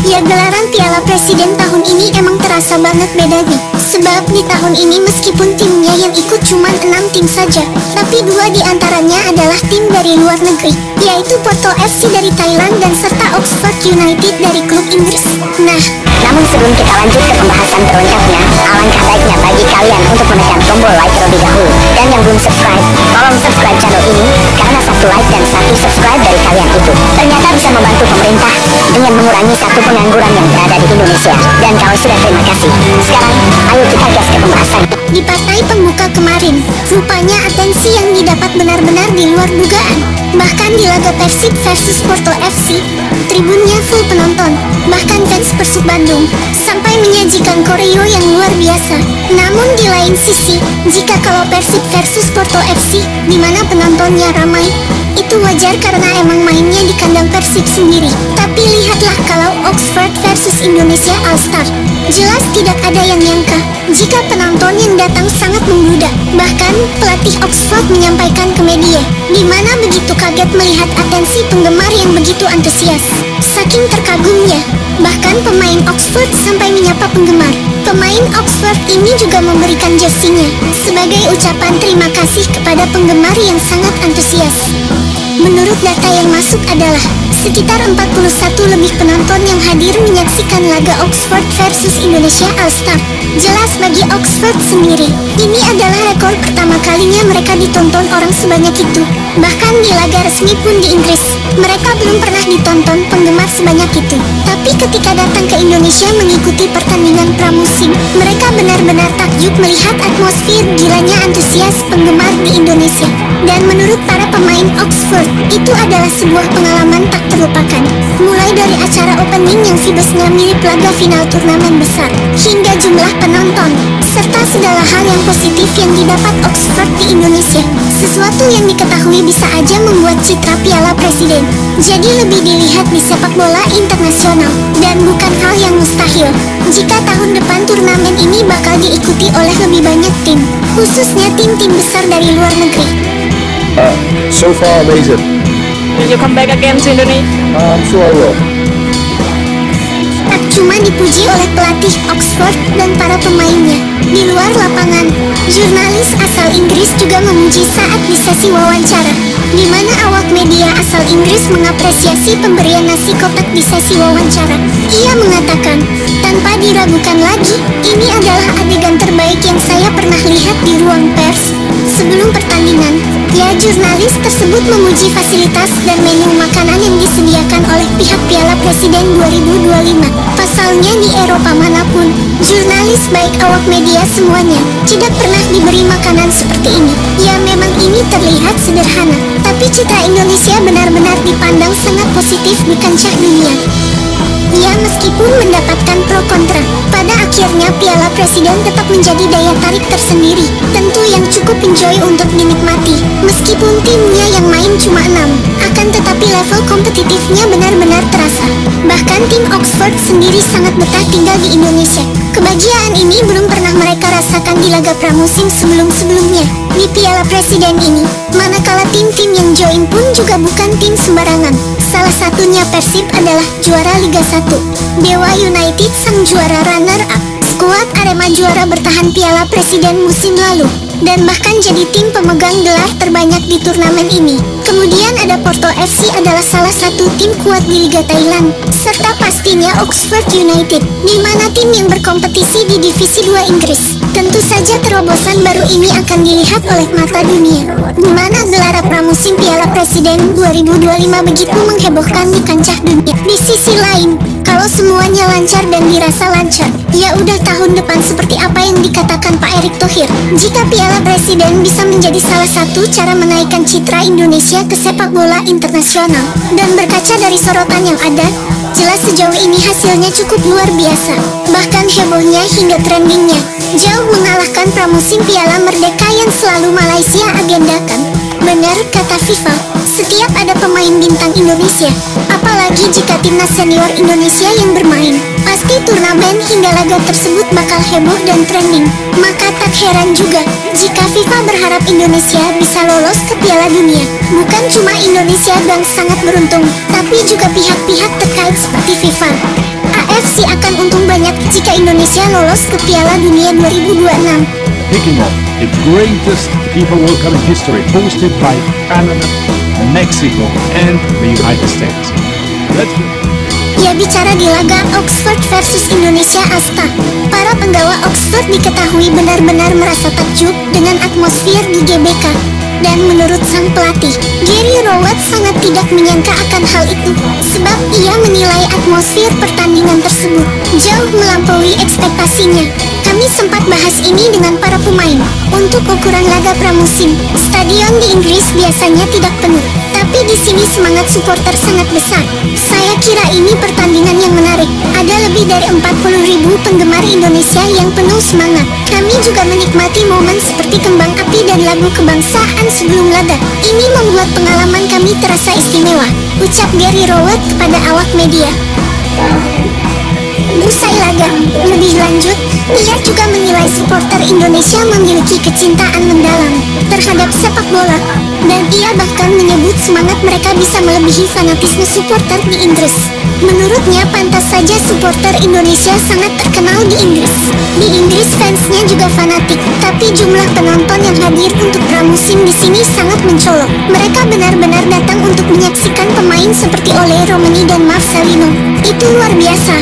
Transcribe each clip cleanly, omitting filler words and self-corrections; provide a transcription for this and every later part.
Ya, gelaran Piala Presiden tahun ini emang terasa banget bedanya. Sebab di tahun ini meskipun timnya yang ikut cuma 6 tim saja, tapi 2 di antaranya adalah tim dari luar negeri, yaitu Porto FC dari Thailand dan serta Oxford United dari klub Inggris. Namun sebelum kita lanjut ke pembahasan terlengkapnya, alangkah baiknya bagi kalian untuk menekan tombol like terlebih dahulu. Dan yang belum subscribe, tolong subscribe channel ini, karena 1 like dan 1 subscribe dari kalian itu ternyata bisa membantu pemerintah dengan mengurangi 1 pengangguran yang berada di Indonesia. Dan kalau sudah, terima kasih. Sekarang, ayo kita gas ke pembahasan. Di partai pembuka kemarin, rupanya atensi yang didapat benar-benar di luar dugaan. Bahkan di laga Persib versus Porto FC, tribunnya full penonton. Bahkan fans Persib Bandung sampai menyajikan koreo yang luar biasa. Namun di lain sisi, jika kalau Persib versus Porto FC, di mana penontonnya ramai, itu wajar karena emang mainnya di kandang Persib sendiri. Tapi lihatlah kalau Oxford versus Indonesia All Star, jelas tidak ada yang nyangka jika penonton yang datang sangat membludak. Bahkan pelatih Oxford menyampaikan ke media, di mana begitu kaget melihat atensi penggemar yang begitu antusias. Saking terkagumnya, bahkan pemain Oxford sampai menyapa penggemar. Pemain Oxford ini juga memberikan jersinya sebagai ucapan terima kasih kepada penggemar yang sangat antusias. Menurut data yang masuk adalah sekitar 41 lebih penonton yang hadir menyaksikan laga Oxford versus Indonesia All Star. Jelas bagi Oxford sendiri, ini adalah rekor pertama kalinya mereka ditonton orang sebanyak itu. Bahkan di laga resmi pun di Inggris, mereka belum pernah ditonton penggemar sebanyak itu. Tapi ketika datang ke Indonesia mengikuti pertandingan pramusim, mereka benar-benar takjub melihat atmosfer gilanya antusias penggemar di Indonesia. Dan menurut para pemain Oxford, itu adalah sebuah pengalaman tak terlupakan. Mulai dari acara opening yang vibesnya mirip laga final turnamen besar, hingga jumlah penonton, serta segala hal yang positif yang didapat Oxford di Indonesia. Sesuatu yang diketahui bisa aja membuat citra Piala Presiden jadi lebih dilihat di sepak bola internasional. Dan bukan hal yang mustahil jika tahun depan turnamen ini bakal diikuti oleh lebih banyak tim, khususnya tim-tim besar dari luar negeri. So far amazing. Will you come back again to Indonesia? I'm sure I will. Tak cuma dipuji oleh pelatih Oxford dan para pemainnya, di luar lapangan, jurnalis asal Inggris juga memuji saat di sesi wawancara, di mana awak media asal Inggris mengapresiasi pemberian nasi kotak di sesi wawancara. Ia mengatakan, tanpa diragukan lagi, ini adalah adegan terbaik yang saya pernah lihat di ruang pers sebelum pertandingan. Ya, jurnalis tersebut memuji fasilitas dan menu makanan yang disediakan oleh pihak Piala Presiden 2025. Pasalnya di Eropa manapun, jurnalis baik awak media semuanya tidak pernah diberi makanan seperti ini. Ya, memang ini terlihat sederhana, tapi citra Indonesia benar-benar dipandang sangat positif di kancah dunia. Ya, meskipun mendapatkan pro kontra, pada akhirnya Piala Presiden tetap menjadi daya tarik tersendiri, tentu yang cukup enjoy untuk dinikmati. Meskipun timnya yang main cuma 6, akan tetapi level kompetitifnya benar-benar terasa. Bahkan tim Oxford sendiri sangat betah tinggal di Indonesia. Kebahagiaan ini belum pernah mereka rasakan di laga pramusim sebelum-sebelumnya di Piala Presiden ini. Manakala tim-tim yang join pun juga bukan tim sembarangan. Salah satunya Persib adalah juara Liga 1. Dewa United sang juara runner-up. Skuad Arema juara bertahan Piala Presiden musim lalu, dan bahkan jadi tim pemegang gelar terbanyak di turnamen ini. Kemudian ada Porto FC adalah salah satu tim kuat di Liga Thailand, serta pastinya Oxford United, di mana tim yang berkompetisi di Divisi 2 Inggris. Tentu saja terobosan baru ini akan dilihat oleh mata dunia, di mana gelaran pramusim Piala Presiden 2025 begitu menghebohkan di kancah dunia. Di sisi lain, kalau semuanya lancar dan dirasa lancar, ya udah tahun depan seperti apa yang dikatakan Pak Erick Thohir, jika Piala Presiden bisa menjadi salah satu cara menaikkan citra Indonesia ke sepak bola internasional. Dan berkaca dari sorotan yang ada, jelas sejauh ini hasilnya cukup luar biasa. Bahkan hebohnya hingga trendingnya jauh mengalahkan pramusim Piala Merdeka yang selalu Malaysia agendakan. Benar kata FIFA, setiap ada pemain bintang Indonesia, apalagi jika timnas senior Indonesia yang bermain, pasti turnamen hingga laga tersebut bakal heboh dan trending. Maka tak Tak heran juga jika FIFA berharap Indonesia bisa lolos ke Piala Dunia. Bukan cuma Indonesia yang sangat beruntung, tapi juga pihak-pihak terkait seperti FIFA. AFC akan untung banyak jika Indonesia lolos ke Piala Dunia 2026. Kicking off the greatest FIFA World Cup in history, hosted by Canada, Mexico, and the United States. Let's go. Ya, bicara di laga Oxford versus Indonesia Asta, para penggawa Oxford diketahui benar-benar merasa takjub dengan atmosfer di GBK. Dan menurut sang pelatih, Gary Rowett sangat tidak menyangka akan hal itu, sebab ia menilai atmosfer pertandingan tersebut jauh melampaui ekspektasinya. Kami sempat bahas ini dengan para pemain. Untuk ukuran laga pramusim, stadion di Inggris biasanya tidak penuh, tapi di sini semangat supporter sangat besar. Saya kira ini pertandingan yang menarik. Ada lebih dari 40.000 penggemar Indonesia yang penuh semangat. Kami juga menikmati momen seperti kembang api dan lagu kebangsaan sebelum laga. Ini membuat pengalaman kami terasa istimewa, ucap Gary Rowett kepada awak media. Usai laga, lebih lanjut, ia juga menilai supporter Indonesia memiliki kecintaan mendalam terhadap sepak bola, dan ia bahkan menyebut semangat mereka bisa melebihi fanatisme supporter di Inggris. Menurutnya pantas saja supporter Indonesia sangat terkenal di Inggris. Di Inggris fansnya juga fanatik, tapi jumlah penonton yang hadir untuk pramusim di sini sangat mencolok. Mereka benar-benar datang untuk menyaksikan pemain seperti Ole Romani dan Marcelino. Itu luar biasa.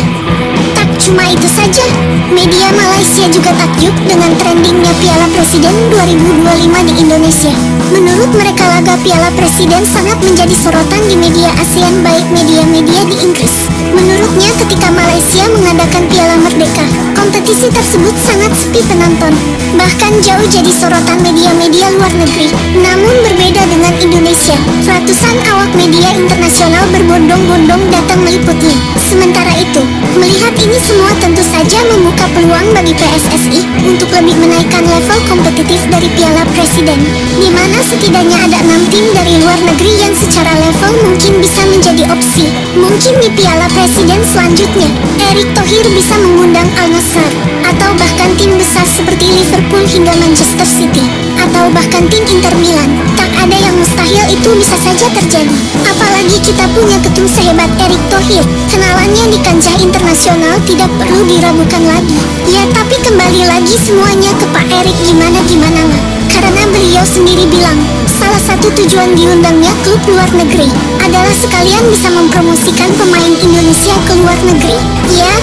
Tak cuma itu saja, media Malaysia juga takjub dengan trendingnya Piala Presiden 2025 di Indonesia. Menurut mereka laga Piala Presiden sangat menjadi sorotan di media ASEAN, baik media-media di Inggris. Menurutnya ketika Malaysia mengadakan Piala Merdeka, kompetisi tersebut sangat sepi penonton, bahkan jauh jadi sorotan media-media luar negeri. Namun berbeda dengan Indonesia, ratusan awak media internasional berbondong-bondong datang meliputnya. Sementara itu, melihat ini semua tentu saja membuka peluang bagi PSSI untuk lebih menaikkan level kompetitif dari Piala Presiden, di mana setidaknya ada 6 tim dari luar negeri yang secara level mungkin bisa menjadi opsi. Mungkin di Piala Presiden selanjutnya, Erick Thohir bisa mengundang Al Nassr, atau bahkan tim besar seperti Liverpool hingga Manchester City, atau bahkan tim Inter Milan. Tak ada yang mustahil, itu bisa saja terjadi. Apalagi kita punya ketum sehebat Erick Thohir. Kenalannya di kancah internasional tidak perlu diragukan lagi. Ya, tapi kembali lagi semuanya ke Pak Erick, gimana lah. Karena beliau sendiri bilang, salah satu tujuan diundangnya klub luar negeri adalah sekalian bisa mempromosikan pemain Indonesia ke luar negeri. Ya,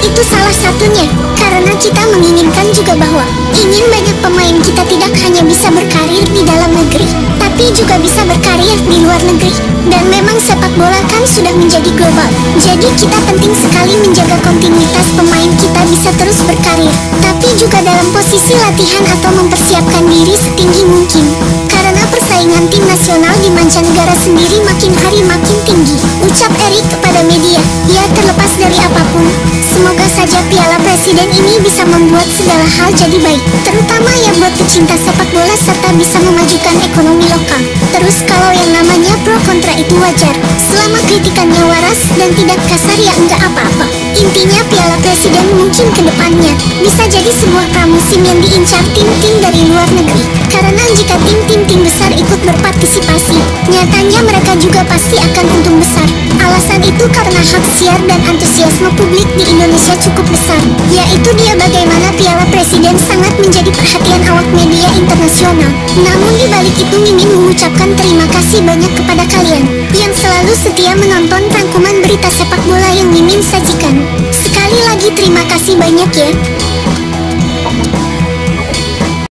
itu salah satunya. Karena kita menginginkan juga bahwa ingin banyak pemain kita tidak hanya bisa berkarir di dalam negeri, tapi juga bisa berkarir di luar negeri. Dan memang sepak bola kan sudah menjadi global, jadi kita penting sekali menjaga kontinuitas pemain kita bisa terus berkarir, tapi juga dalam posisi latihan atau mempersiapkan diri setinggi mungkin. Karena persaingan tim nasional di mancanegara sendiri makin hari makin tinggi, ucap Erick kepada media. Ya, terlepas dari apapun, semoga saja Piala Presiden ini bisa membuat segala hal jadi baik, terutama yang buat pecinta sepak bola serta bisa memajukan ekonomi lokal. Terus kalau yang namanya pro kontra itu wajar, selama kritikannya waras dan tidak kasar ya enggak apa-apa. Intinya Piala Presiden mungkin ke depannya bisa jadi sebuah pramusim yang diincar tim-tim dari luar negeri. Karena jika tim-tim besar ikut berpartisipasi, nyatanya mereka juga pasti akan untung besar. Alasan itu karena hak siar dan antusiasme publik di Indonesia cukup besar, yaitu dia bagaimana Piala Presiden sangat menjadi perhatian awak media internasional. Namun di balik itu Mimin mengucapkan terima kasih banyak kepada kalian yang selalu setia menonton rangkuman berita sepak bola yang Mimin sajikan. Sekali lagi terima kasih banyak ya.